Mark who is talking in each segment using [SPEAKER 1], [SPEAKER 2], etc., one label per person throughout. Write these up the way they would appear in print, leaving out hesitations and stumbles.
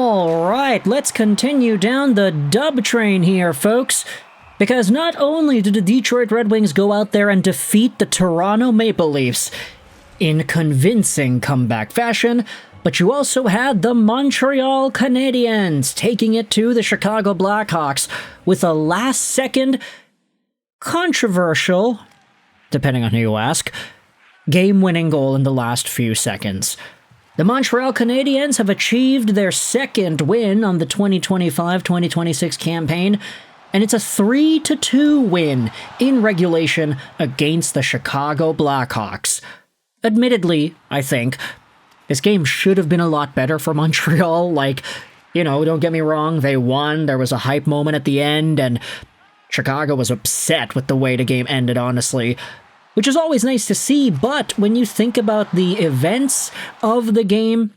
[SPEAKER 1] All right, let's continue down the dub train here, folks. Because not only did the Detroit Red Wings go out there and defeat the Toronto Maple Leafs in convincing comeback fashion, but you also had the Montreal Canadiens taking it to the Chicago Blackhawks with a last-second, controversial, depending on who you ask, game-winning goal in the last few seconds. The Montreal Canadiens have achieved their second win on the 2025-2026 campaign, and it's a 3-2 win in regulation against the Chicago Blackhawks. Admittedly, I think, this game should have been a lot better for Montreal. Don't get me wrong, they won, there was a hype moment at the end, and Chicago was upset with the way the game ended, honestly. Which is always nice to see, but when you think about the events of the game,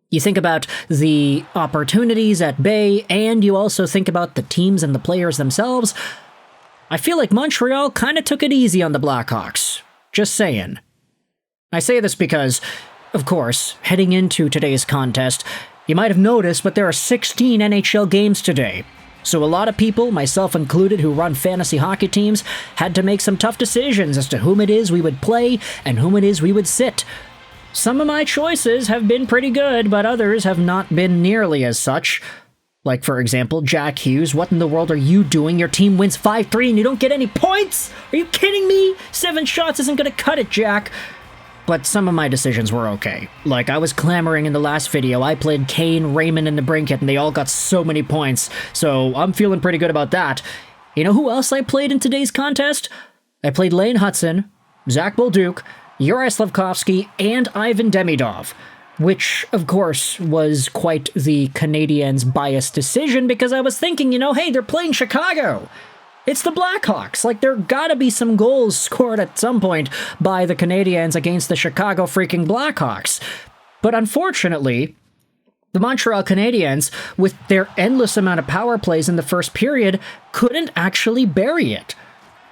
[SPEAKER 1] you think about the opportunities at bay, and you also think about the teams and the players themselves, I feel like Montreal kind of took it easy on the Blackhawks. Just saying. I say this because, of course, heading into today's contest, you might have noticed, but there are 16 NHL games today. So a lot of people, myself included, who run fantasy hockey teams, had to make some tough decisions as to whom it is we would play and whom it is we would sit. Some of my choices have been pretty good, but others have not been nearly as such. Like, for example, Jack Hughes. What in the world are you doing? Your team wins 5-3 and you don't get any points? Are you kidding me? 7 shots isn't going to cut it, Jack. But some of my decisions were okay. Like, I was clamoring in the last video. I played Kane, Raymond, and DeBrincat, and they all got so many points. So I'm feeling pretty good about that. You know who else I played in today's contest? I played Lane Hutson, Zack Bolduc, Juraj Slafkovsky, and Ivan Demidov. Which, of course, was quite the Canadiens' biased decision because I was thinking, hey, they're playing Chicago. It's the Blackhawks. There gotta be some goals scored at some point by the Canadiens against the Chicago freaking Blackhawks. But unfortunately, the Montreal Canadiens, with their endless amount of power plays in the first period, couldn't actually bury it.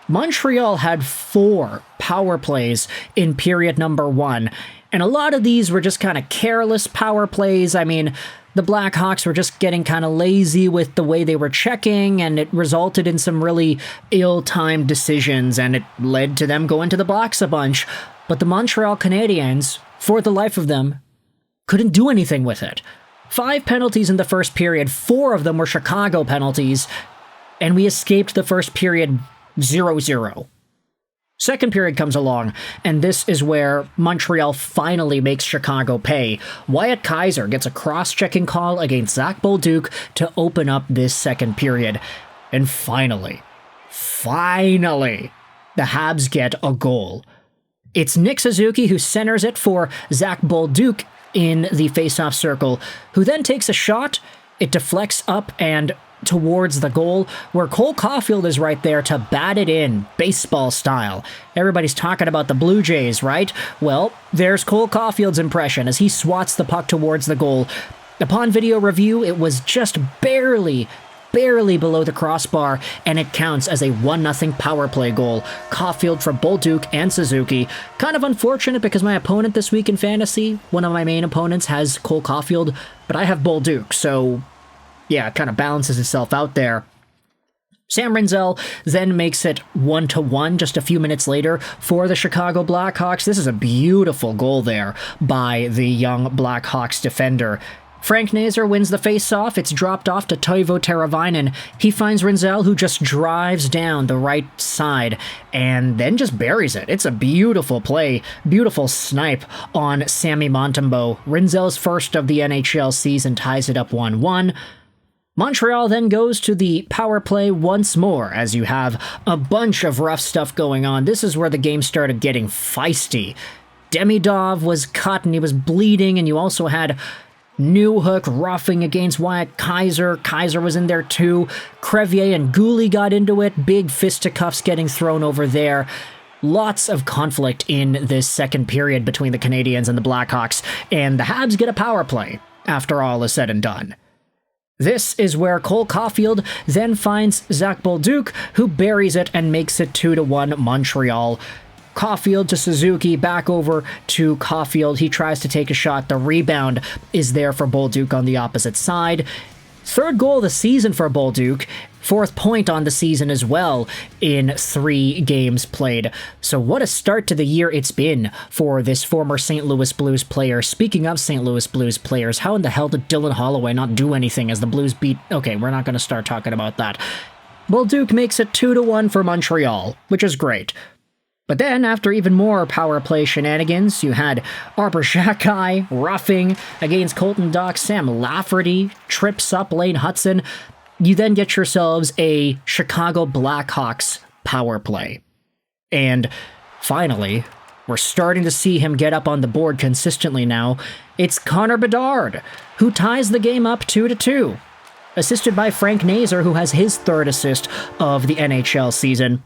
[SPEAKER 1] Montreal had 4 power plays in period number 1, and a lot of these were just kind of careless power plays. I mean, the Blackhawks were just getting kind of lazy with the way they were checking, and it resulted in some really ill-timed decisions, and it led to them going to the box a bunch. But the Montreal Canadiens, for the life of them, couldn't do anything with it. 5 penalties in the first period, 4 of them were Chicago penalties, and we escaped the first period 0-0. Second period comes along, and this is where Montreal finally makes Chicago pay. Wyatt Kaiser gets a cross-checking call against Zack Bolduc to open up this second period. And finally, the Habs get a goal. It's Nick Suzuki who centers it for Zack Bolduc in the face-off circle, who then takes a shot. It deflects up and towards the goal, where Cole Caufield is right there to bat it in, baseball style. Everybody's talking about the Blue Jays, right? Well, there's Cole Caufield's impression as he swats the puck towards the goal. Upon video review, it was just barely below the crossbar, and it counts as a 1-0 power play goal. Caufield for Bolduc and Suzuki. Kind of unfortunate because my opponent this week in fantasy, one of my main opponents, has Cole Caufield, but I have Bolduc, so yeah, it kind of balances itself out there. Sam Rinzel then makes it 1-1 just a few minutes later for the Chicago Blackhawks. This is a beautiful goal there by the young Blackhawks defender. Frank Nazar wins the face-off. It's dropped off to Toivo Teravainen. He finds Rinzel, who just drives down the right side and then just buries it. It's a beautiful play, beautiful snipe on Sammy Montembeault. Rinzel's first of the NHL season ties it up 1-1. Montreal then goes to the power play once more, as you have a bunch of rough stuff going on. This is where the game started getting feisty. Demidov was cut and he was bleeding, and you also had Newhook roughing against Wyatt Kaiser. Kaiser was in there too. Crevier and Guhle got into it. Big fisticuffs getting thrown over there. Lots of conflict in this second period between the Canadiens and the Blackhawks, and the Habs get a power play after all is said and done. This is where Cole Caufield then finds Zack Bolduc, who buries it and makes it 2-1 Montreal. Caufield to Suzuki, back over to Caufield. He tries to take a shot. The rebound is there for Bolduc on the opposite side. Third goal of the season for Bolduc. Fourth point on the season as well in 3 games played. So what a start to the year it's been for this former St. Louis Blues player. Speaking of St. Louis Blues players, how in the hell did Dylan Holloway not do anything as the Blues beat... Okay, we're not going to start talking about that. Bolduc makes it 2-1 for Montreal, which is great. But then, after even more power play shenanigans, you had Arbor Xhekaj roughing against Colton Dach, Sam Lafferty trips up Lane Hutson. You then get yourselves a Chicago Blackhawks power play. And finally, we're starting to see him get up on the board consistently now. It's Connor Bedard, who ties the game up 2-2. Assisted by Frank Nazar, who has his 3rd assist of the NHL season.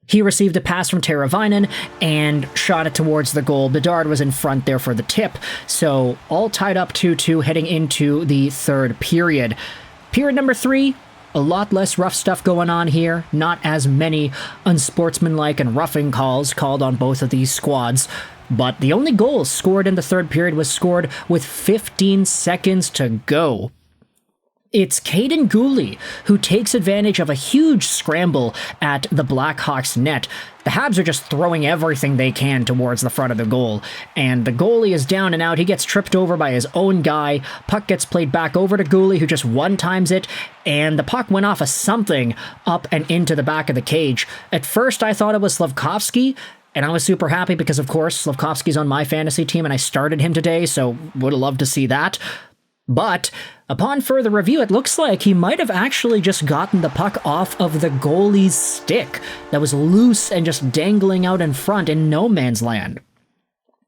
[SPEAKER 1] He received a pass from Teravainen and shot it towards the goal. Bedard was in front there for the tip. So all tied up 2-2 heading into the 3rd period. Period number 3, a lot less rough stuff going on here. Not as many unsportsmanlike and roughing calls called on both of these squads. But the only goal scored in the 3rd period was scored with 15 seconds to go. It's Kaiden Guhle who takes advantage of a huge scramble at the Blackhawks net. The Habs are just throwing everything they can towards the front of the goal, and the goalie is down and out. He gets tripped over by his own guy. Puck gets played back over to Guhle, who just one-times it, and the puck went off of something up and into the back of the cage. At first, I thought it was Slafkovsky, and I was super happy because, of course, Slafkovsky's on my fantasy team, and I started him today, so would have loved to see that. But upon further review, it looks like he might have actually just gotten the puck off of the goalie's stick that was loose and just dangling out in front in no man's land.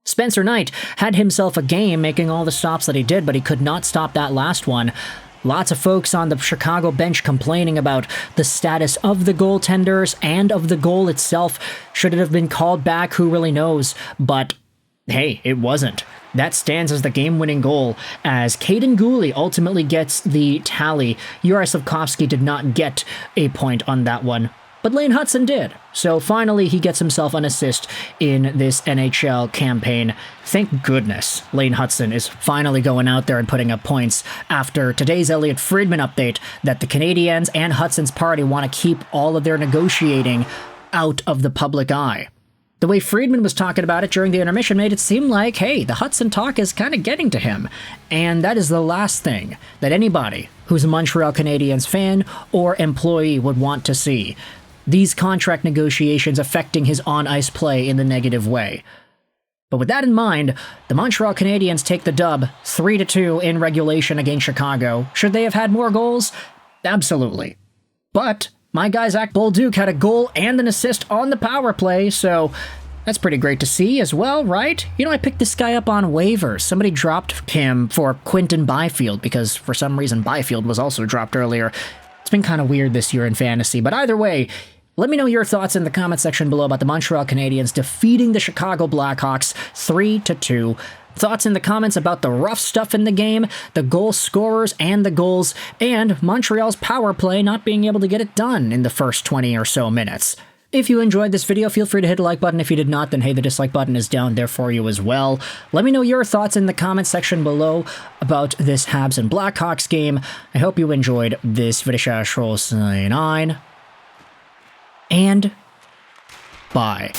[SPEAKER 1] Spencer Knight had himself a game, making all the stops that he did, but he could not stop that last one. Lots of folks on the Chicago bench complaining about the status of the goaltenders and of the goal itself. Should it have been called back? Who really knows? But hey, it wasn't. That stands as the game-winning goal, as Kaiden Guhle ultimately gets the tally. Juraj Slafkovsky did not get a point on that one, but Lane Hutson did. So finally, he gets himself an assist in this NHL campaign. Thank goodness Lane Hutson is finally going out there and putting up points after today's Elliot Friedman update that the Canadiens and Hutson's party want to keep all of their negotiating out of the public eye. The way Friedman was talking about it during the intermission made it seem like, hey, the Hutson talk is kind of getting to him. And that is the last thing that anybody who's a Montreal Canadiens fan or employee would want to see. These contract negotiations affecting his on-ice play in the negative way. But with that in mind, the Montreal Canadiens take the dub 3-2 in regulation against Chicago. Should they have had more goals? Absolutely. But my guy Zack Bolduc had a goal and an assist on the power play, so that's pretty great to see as well, right? You know, I picked this guy up on waivers. Somebody dropped him for Quinton Byfield because for some reason Byfield was also dropped earlier. It's been kind of weird this year in fantasy, but either way, let me know your thoughts in the comment section below about the Montreal Canadiens defeating the Chicago Blackhawks 3-2. Thoughts in the comments about the rough stuff in the game, the goal scorers and the goals, and Montreal's power play not being able to get it done in the first 20 or so minutes. If you enjoyed this video, feel free to hit the like button. If you did not, then hey, the dislike button is down there for you as well. Let me know your thoughts in the comment section below about this Habs and Blackhawks game. I hope you enjoyed this video. And bye.